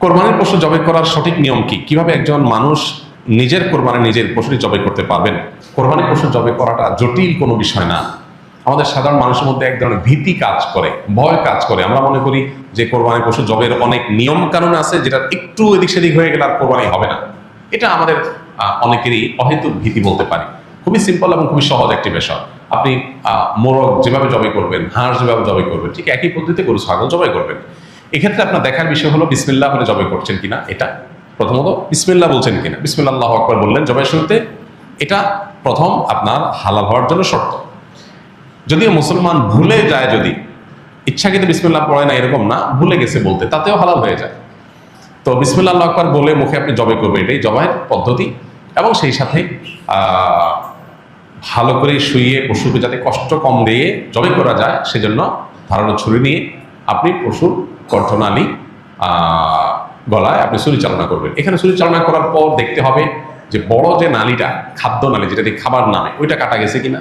কোরবানির পশু জবাই করার সঠিক নিয়ম কি? কিভাবে একজন মানুষ নিজের কোরবানি নিজের পশুটি জবাই করতে পারবেন? কোরবানির পশু জবাই করাটা জটিল কোনো বিষয় না। আমাদের সাধারণ মানুষের মধ্যে এক ধরনের ভীতি কাজ করে, ভয় কাজ করে। আমরা মনে করি যে কোরবানির পশু জবাইয়ের অনেক নিয়ম কানুন আছে, যেটা একটু এদিক সেদিক হয়ে গেলে আর কোরবানি হবে না। এটা আমাদের অনেকেরই অহেতুক ভীতি বলতে পারি। খুবই সিম্পল এবং খুবই সহজ একটি বিষয়। আপনি মোরগ যেভাবে জবাই করবেন, হাঁস যেভাবে জবাই করবেন, ঠিক একই পদ্ধতিতে গরু ছাগল জবাই করবেন। এক্ষেত্রে আপনার দেখার বিষয় হলো বিসমিল্লাহ বলে জবাই করছেন কিনা। এটা প্রথমত বিসমিল্লাহ বলছেন কিনা, বিসমিল্লাহ আল্লাহু আকবার বললেন জবাই শুরুতে, এটা প্রথম আপনার হালাল হওয়ার জন্য শর্ত। যদিও মুসলমান ভুলে যায়, যদি ইচ্ছাকৃত বিসমিল্লাহ পড়ে না এরকম না, ভুলে গেছে বলতে, তাতেও হালাল হয়ে যায়। তো বিসমিল্লাহ আল্লাহু আকবার বলে মুখে আপনি জবাই করবেন, এটাই জবাইয়ের পদ্ধতি। এবং সেই সাথে ভালো করে শুইয়ে পশুকে যাতে কষ্ট কম দিয়ে জবাই করা যায়, সেজন্য ধারালো ছুরি নিয়ে আপনি পশুর কণ্ঠনালী গলায় আপনি ছুরি চালনা করবেন। এখানে ছুরি চালনা করার পর দেখতে হবে যে বড় যে নালীটা, খাদ্য নালী, যেটা দিয়ে খাবার নামে, ওইটা কাটা গেছে কিনা।